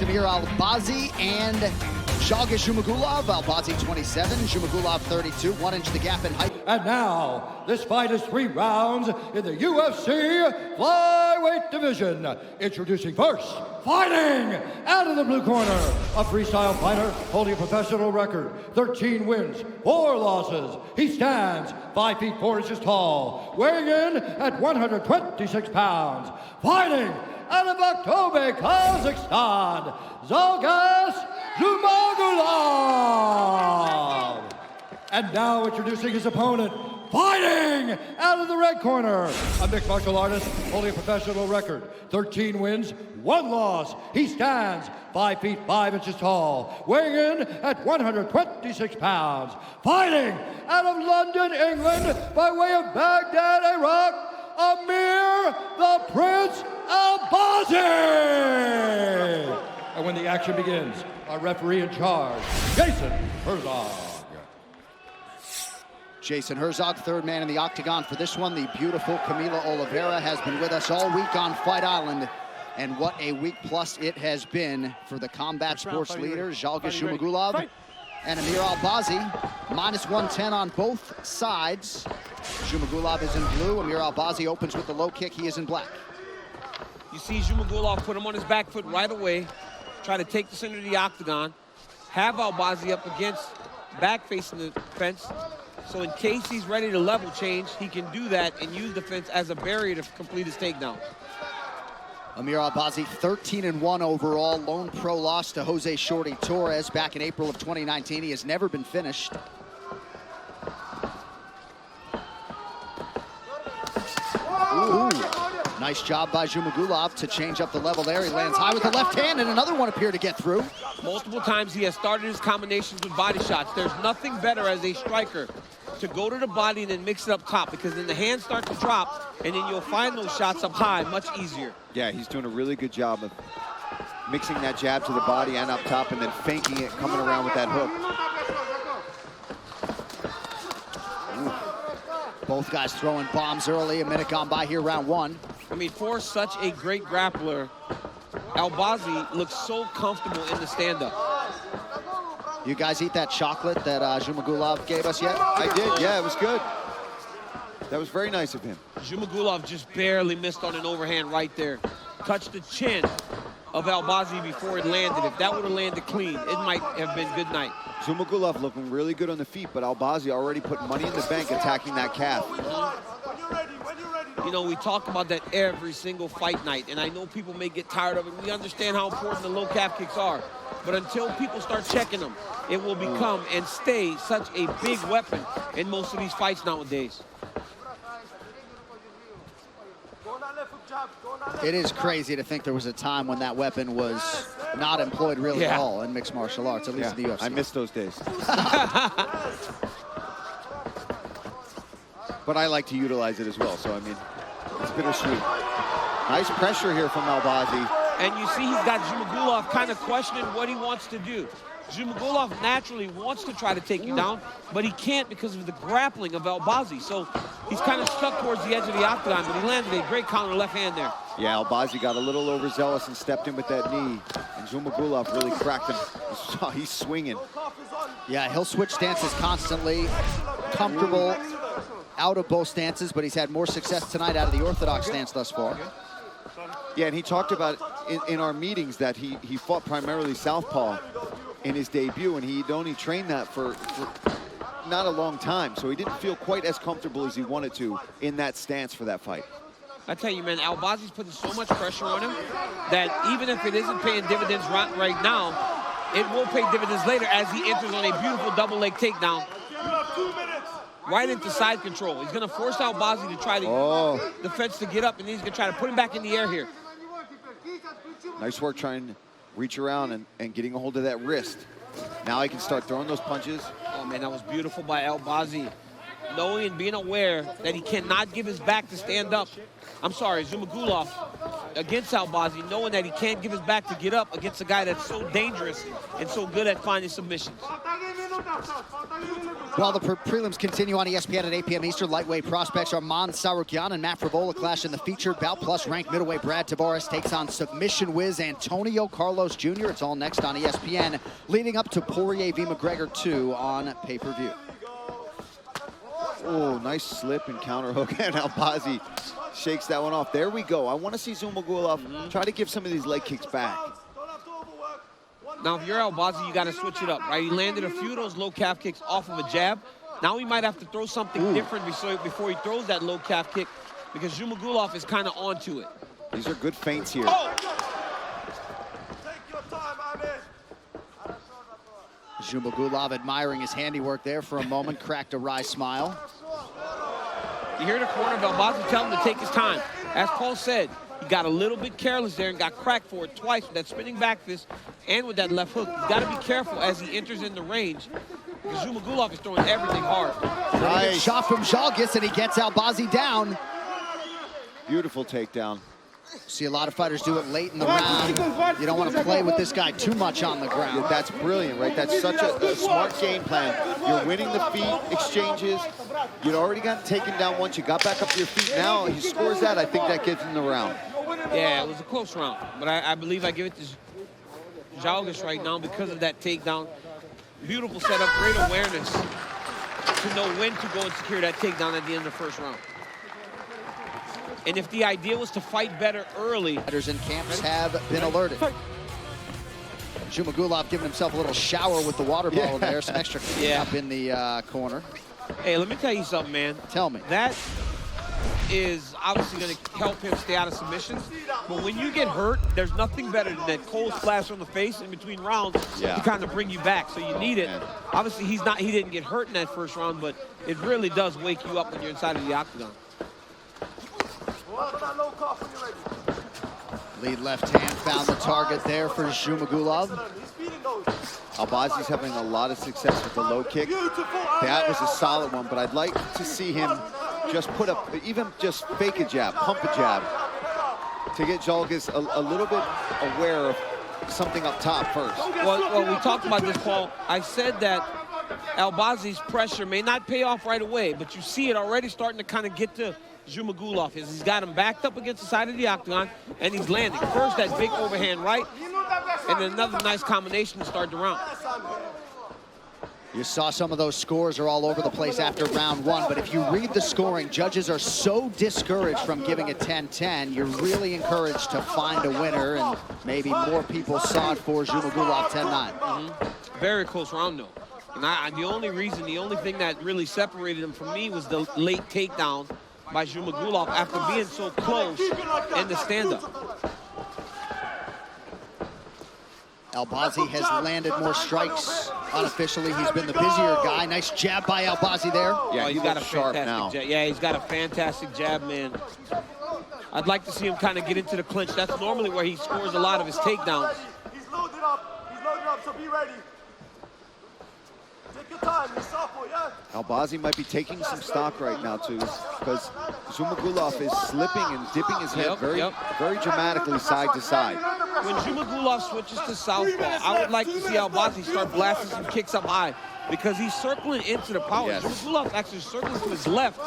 Amir Albazi and Zhalgas Zhumagulov. Albazi 27, Zhumagulov 32. 1 inch the gap in height. And now, this fight is 3 rounds in the UFC flyweight division. Introducing first, fighting out of the blue corner, a freestyle fighter holding a professional record, 13 wins, 4 losses. He stands 5 feet 4 inches tall, weighing in at 126 pounds. Fighting out of Aktobe, Kazakhstan, Zhalgas Zhumagulov. And now introducing his opponent, fighting out of the red corner, a mixed martial artist holding a professional record, 13 wins, 1 loss. He stands 5 feet 5 inches tall, weighing in at 126 pounds. Fighting out of London, England, by way of Baghdad, Iraq, Amir the Prince Albazi. And when the action begins, our referee in charge, Jason Herzog. Jason Herzog, third man in the octagon for this one. The beautiful Camila Oliveira has been with us all week on Fight Island. And what a week plus it has been for the combat sports leader, Zhalgas Zhumagulov and Amir Albazi. Minus 110 on both sides. Zhumagulov is in blue. Amir Albazi opens with the low kick. He is in black. You see Zhumagulov put him on his back foot right away, try to take the center of the octagon, have Albazi up against, back facing the fence. So in case he's ready to level change, he can do that and use the fence as a barrier to complete his takedown. Amir Albazi, 13-1 overall. Lone pro loss to Jose Shorty Torres back in April of 2019. He has never been finished. Ooh. Nice job by Zhumagulov to change up the level there. He lands high with the left hand, and another one appeared to get through. Multiple times he has started his combinations with body shots. There's nothing better as a striker to go to the body and then mix it up top, because then the hands start to drop, and then you'll find those shots up high much easier. Yeah, he's doing a really good job of mixing that jab to the body and up top, and then faking it, coming around with that hook. Ooh. Both guys throwing bombs early. A minute gone by here, round 1. I mean, for such a great grappler, Albazi looks so comfortable in the stand-up. You guys eat that chocolate that Zhumagulov gave us yet? I did, yeah, it was good. That was very nice of him. Zhumagulov just barely missed on an overhand right there. Touched the chin of Albazi before it landed. If that would have landed clean, it might have been good night. Zhumagulov looking really good on the feet, but Albazi already put money in the bank attacking that calf. You know, we talk about that every single fight night, and I know people may get tired of it. We understand how important the low calf kicks are, but until people start checking them, it will become and stay such a big weapon in most of these fights nowadays. It is crazy to think there was a time when that weapon was not employed really at all in mixed martial arts, at least in the UFC. I miss those days. But I like to utilize it as well, so I mean, it's bittersweet. Nice pressure here from Albazi. And you see he's got Zhumagulov kind of questioning what he wants to do. Zhumagulov naturally wants to try to take you down, but he can't because of the grappling of Albazi. So he's kind of stuck towards the edge of the octagon, but he landed a great counter left hand there. Yeah, Albazi got a little overzealous and stepped in with that knee, and Zhumagulov really cracked him. He's swinging. Yeah, he'll switch stances constantly. Comfortable out of both stances, but he's had more success tonight out of the orthodox stance thus far. Yeah, and he talked about in our meetings that he fought primarily southpaw in his debut, and he'd only trained that for not a long time, so he didn't feel quite as comfortable as he wanted to in that stance for that fight. I tell you, man, Albazi's putting so much pressure on him that even if it isn't paying dividends right now, it will pay dividends later as he enters on a beautiful double leg takedown. Right into side control. He's going to force Albazi to try to the fence to get up, and he's going to try to put him back in the air here. Nice work trying to reach around and getting a hold of that wrist. Now he can start throwing those punches. Oh, man, that was beautiful by Albazi. Knowing and being aware that he cannot give his back to stand up. I'm sorry, Zhumagulov against Albazi, knowing that he can't give his back to get up against a guy that's so dangerous and so good at finding submissions. While the prelims continue on ESPN at 8 p.m. Eastern, lightweight prospects Arman Tsarukyan and Matt Frivola clash in the featured bout, plus ranked middleweight Brad Tavares takes on submission whiz Antonio Carlos Jr. It's all next on ESPN, leading up to Poirier v. McGregor 2 on pay-per-view. Oh, nice slip and counter hook, and Albazi shakes that one off. There we go. I want to see Zhumagulov try to give some of these leg kicks back. Now, if you're Albazi, you got to switch it up, right? He landed a few of those low calf kicks off of a jab. Now he might have to throw something different before he throws that low calf kick, because Zhumagulov is kind of onto it. These are good feints here. Oh! Zhumagulov admiring his handiwork there for a moment, cracked a wry smile. You hear the corner of Albazi tell him to take his time. As Paul said, he got a little bit careless there and got cracked for it twice with that spinning back fist and with that left hook. He's got to be careful as he enters in the range, because Zhumagulov is throwing everything hard. Nice shot from Zhalgas, and he gets Albazi down. Beautiful takedown. See a lot of fighters do it late in the round. You don't want to play with this guy too much on the ground. Yeah, that's brilliant, right? That's such a smart game plan. You're winning the feet exchanges. You'd already gotten taken down once. You got back up to your feet. Now he scores that. I think that gives him the round. Yeah, it was a close round, but I believe I give it to Zhalgas right now because of that takedown. Beautiful setup, great awareness to know when to go and secure that takedown at the end of the first round. And if the idea was to fight better early... Fighters in camps have been alerted. Zhumagulov giving himself a little shower with the water bottle there. Some extra clean up in the corner. Hey, let me tell you something, man. Tell me. That is obviously going to help him stay out of submissions. But when you get hurt, there's nothing better than that cold splash on the face in between rounds to kind of bring you back. So you need it. Obviously, he didn't get hurt in that first round, but it really does wake you up when you're inside of the octagon. Lead left hand found the target there for Zhumagulov. Albazi's having a lot of success with the low kick. That was a solid one, but I'd like to see him just put up, even just fake a jab, pump a jab, to get Zhalgas a little bit aware of something up top first. Well, we talked about this, Paul. I said that Albazi's pressure may not pay off right away, but you see it already starting to kind of get to Zhumagulov. He's got him backed up against the side of the octagon, and he's landing. First, that big overhand right, and then another nice combination to start the round. You saw some of those scores are all over the place after round one, but if you read the scoring, judges are so discouraged from giving it 10-10, you're really encouraged to find a winner, and maybe more people saw it for Zhumagulov 10-9. Very close round, though. And the only thing that really separated him from me was the late takedown by Zhumagulov after being so close in the stand-up. Albazi has landed more strikes unofficially. He's been the busier guy. Nice jab by Albazi there. Yeah, he's got a sharp now. Yeah, he's got a fantastic jab, man. I'd like to see him kind of get into the clinch. That's normally where he scores a lot of his takedowns. He's loaded up, so be ready. Take your time, you're sophomore, yeah? Albazi might be taking some stock right now, too, because Zhumagulov is slipping and dipping his head very dramatically side to side. When Zhumagulov switches to southpaw, I would like to see Albazi start blasting some kicks up high, because he's circling into the power. Yes. Zhumagulov actually circling to his left,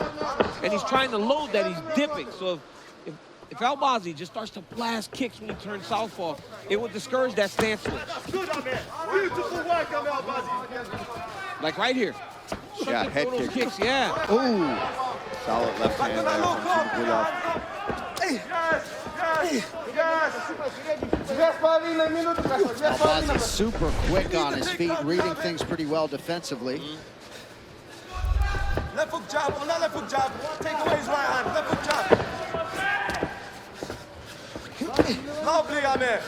and he's trying to load that. He's dipping. So if Albazi just starts to blast kicks when he turns southpaw, it would discourage that stance switch. Good, Amir. Beautiful work, Albazi. Like right here. Yeah, head throw those kick. kicks, yeah. Ooh. Solid left hand there from Zhumagulov. Albazi's super quick on his feet, reading things pretty well defensively. Left hook jab, on that left hook jab. Take away his right hand, left hook jab. Lovely, Amir.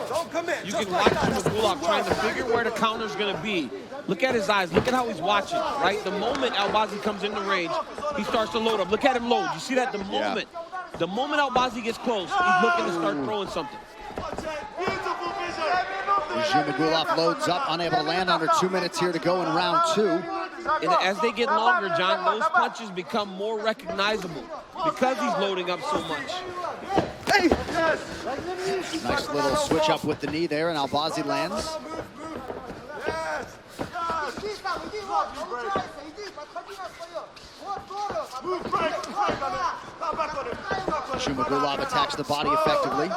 Don't commit. You can watch Zhumagulov trying to figure where the counter's going to be. Look at his eyes. Look at how he's watching, right? The moment Albazi comes in the range, he starts to load up. Look at him load. You see that? The moment Albazi gets close, he's looking to start throwing something. Zhumagulov loads up, unable to land under 2 minutes here to go in round two. And as they get longer, John, those punches become more recognizable because he's loading up so much. Nice little switch up with the knee there, and Albazi lands. Zhumagulov attacks the body effectively.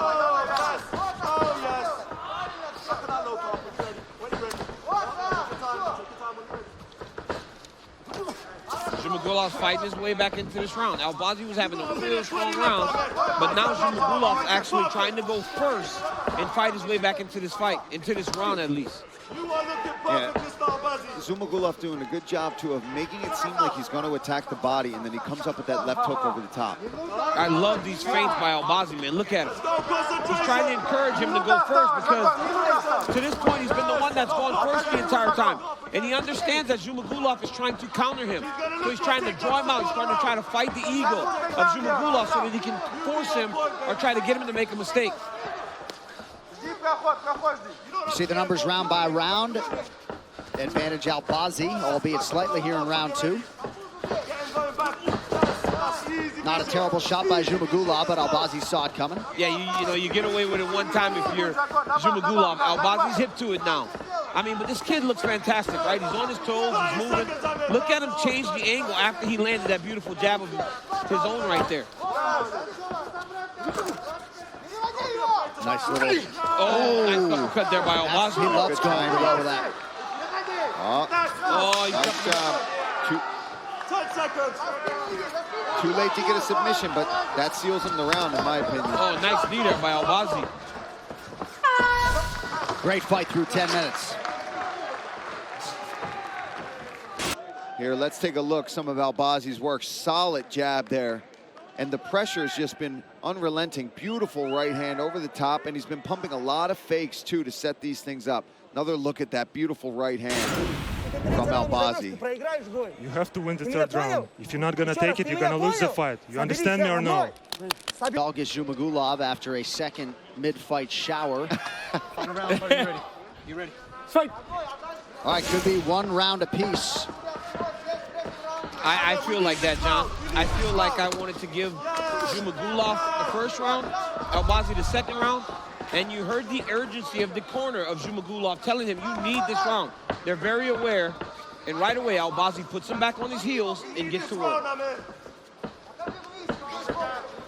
Zhumagulov's fighting his way back into this round. Albazi was having a real strong round, but now Zhumagulov actually trying to go first and fight his way back into this fight, into this round at least. Yeah. Zhumagulov doing a good job, too, of making it seem like he's going to attack the body, and then he comes up with that left hook over the top. I love these feints by Albazi, man. Look at him. He's trying to encourage him to go first because to this point, he's been the one that's gone first the entire time. And he understands that Zhumagulov is trying to counter him. So he's trying to draw him out. He's trying to fight the ego of Zhumagulov so that he can force him or try to get him to make a mistake. You see the numbers round by round. Advantage Albazi, albeit slightly here in round 2. Not a terrible shot by Zhumagulov, but Albazi saw it coming. Yeah, you know, you get away with it one time if you're Zhumagulov. Albazi's hip to it now. I mean, but this kid looks fantastic, right? He's on his toes, he's moving. Look at him change the angle after he landed that beautiful jab of his own right there. Nice little... Nice uppercut there by Albazi. He loves going below with that. Nice job. 10 seconds. Too late to get a submission, but that seals him the round, in my opinion. Oh, nice knee there by Albazi. Great fight through 10 minutes. Here, let's take a look. Some of Albazi's work. Solid jab there. And the pressure has just been unrelenting. Beautiful right hand over the top, and he's been pumping a lot of fakes, too, to set these things up. Another look at that beautiful right hand from Albazi. You have to win the third round. If you're not going to take it, you're going to lose the fight. You understand me or no? Zhalgas Zhumagulov after a second mid-fight shower. Final round, buddy. You ready? You ready? Fight! All right, could be one round apiece. I feel like that, John. I feel like I wanted to give Zhumagulov the first round, Albazi the second round, and you heard the urgency of the corner of Zhumagulov telling him, you need this round. They're very aware, and right away, Albazi puts him back on his heels and gets to work.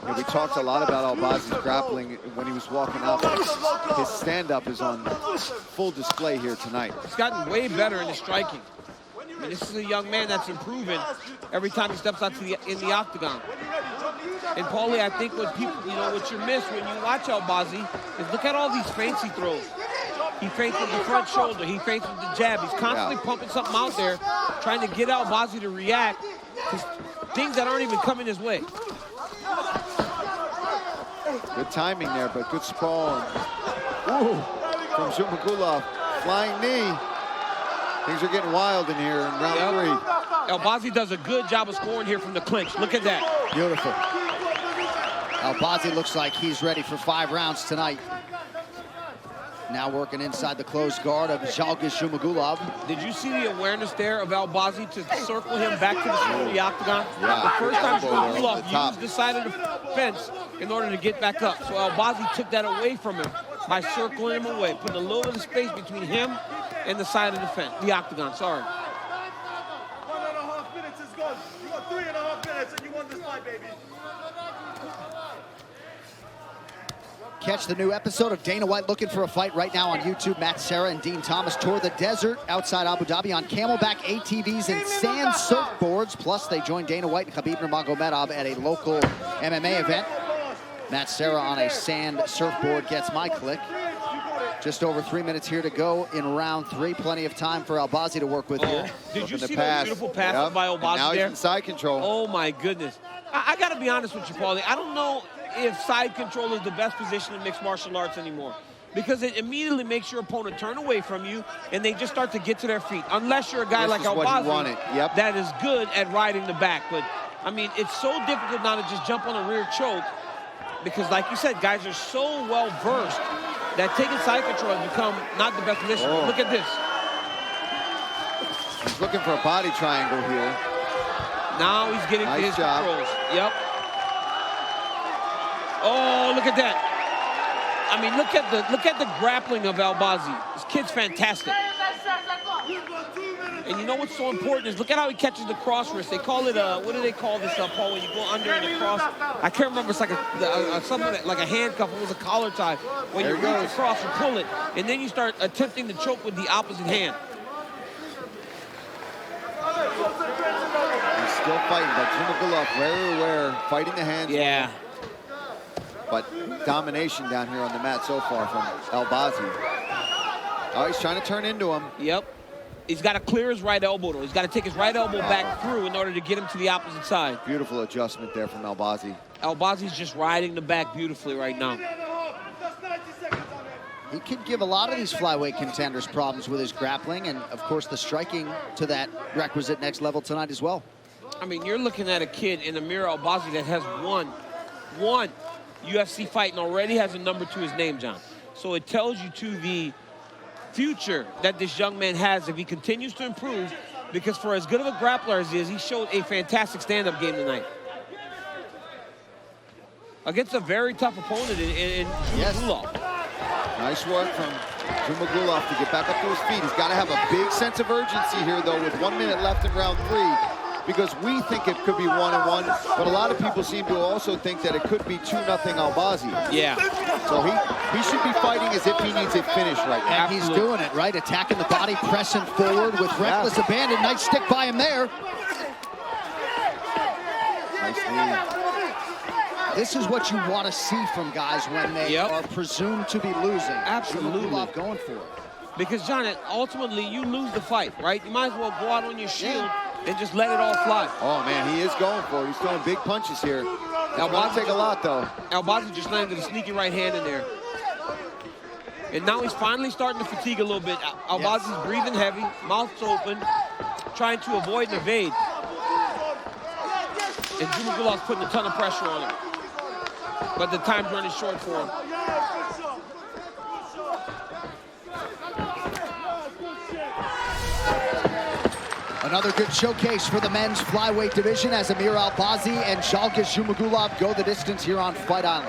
Yeah, we talked a lot about Albazi's grappling when he was walking up. His stand-up is on full display here tonight. He's gotten way better in his striking. I mean, this is a young man that's improving every time he steps out in the octagon. And Paulie, I think what people, what you miss when you watch Albazi is look at all these feints he throws. He feints with the front shoulder. He feints with the jab. He's constantly pumping something out there, trying to get Albazi to react to things that aren't even coming his way. Good timing there, but good sprawl. Ooh, from Zhumagulov. Flying knee. Things are getting wild in here in round 3. Albazi does a good job of scoring here from the clinch. Look at that. Beautiful. Albazi looks like he's ready for 5 rounds tonight. Now working inside the closed guard of Zhalgas Zhumagulov. Did you see the awareness there of Albazi to circle him back to the center of the octagon? Yeah. The first time Zhumagulov used the side of the fence in order to get back up. So Albazi took that away from him by circling him away, putting a little bit of space between him and the side of the fence, the octagon, sorry. 1.5 minutes is gone. You got 3.5 minutes and you won this fight, baby. Catch the new episode of Dana White Looking for a Fight right now on YouTube. Matt Serra and Dean Thomas tour the desert outside Abu Dhabi on camelback ATVs and sand surfboards. Plus, they joined Dana White and Khabib Nurmagomedov at a local MMA event. Matt Serra on a sand surfboard gets my click. Just over 3 minutes here to go in round 3. Plenty of time for Albazi to work with here. Did you see that beautiful pass by Albazi now there? He's in side control. Oh, my goodness. I got to be honest with you, Paulie. I don't know if side control is the best position in mixed martial arts anymore, because it immediately makes your opponent turn away from you and they just start to get to their feet. Unless you're a guy like Albazi that is good at riding the back. But, I mean, it's so difficult now to just jump on a rear choke because, like you said, guys are so well-versed that taking side control has become not the best position. Look at this. He's looking for a body triangle here. Now he's getting to his controls. Yep. Oh, look at that. I mean, look at the grappling of Albazi. This kid's fantastic. And you know what's so important is look at how he catches the cross wrist. They call it what do they call this, Paul, when you go under and across? I can't remember. It's like something like a handcuff. It was a collar tie. When you reach across and pull it, and then you start attempting to choke with the opposite hand. He's still fighting, but Zhumagulov very aware, fighting the hands. Yeah. But domination down here on the mat so far from Albazi. Oh, he's trying to turn into him. Yep. He's got to clear his right elbow, though. He's got to take his right elbow back through in order to get him to the opposite side. Beautiful adjustment there from Albazi. Albazi's just riding the back beautifully right now. He could give a lot of these flyweight contenders problems with his grappling and, of course, the striking to that requisite next level tonight as well. I mean, you're looking at a kid in Amir Albazi that has won UFC fight and already has a number to his name, John. So it tells you to the future that this young man has if he continues to improve, because for as good of a grappler as he is, he showed a fantastic stand-up game tonight. Against a very tough opponent in Zhumagulov. Nice work from Zhumagulov to get back up to his feet. He's got to have a big sense of urgency here, though, with 1 minute left in round 3, because we think it could be 1-1, but a lot of people seem to also think that it could be 2-0 Albazi. Yeah. So he should be fighting as if he needs it finished right now. And he's doing it, right? Attacking the body, pressing forward with reckless abandon. Nice stick by him there. Nice knee. This is what you want to see from guys when they are presumed to be losing. Absolutely. Zhumagulov going for it. Because, John, ultimately, you lose the fight, right? You might as well go out on your shield and just let it all fly. Oh, man, he is going for it. He's throwing big punches here. Albazi take a lot, though. Albazi just landed a sneaky right hand in there. And now he's finally starting to fatigue a little bit. Albazi's breathing heavy, mouth's open, trying to avoid and evade. And Zhumagulov's putting a ton of pressure on him. But the time's running short for him. Another good showcase for the men's flyweight division as Amir Albazi and Zhalgas Zhumagulov go the distance here on Fight Island.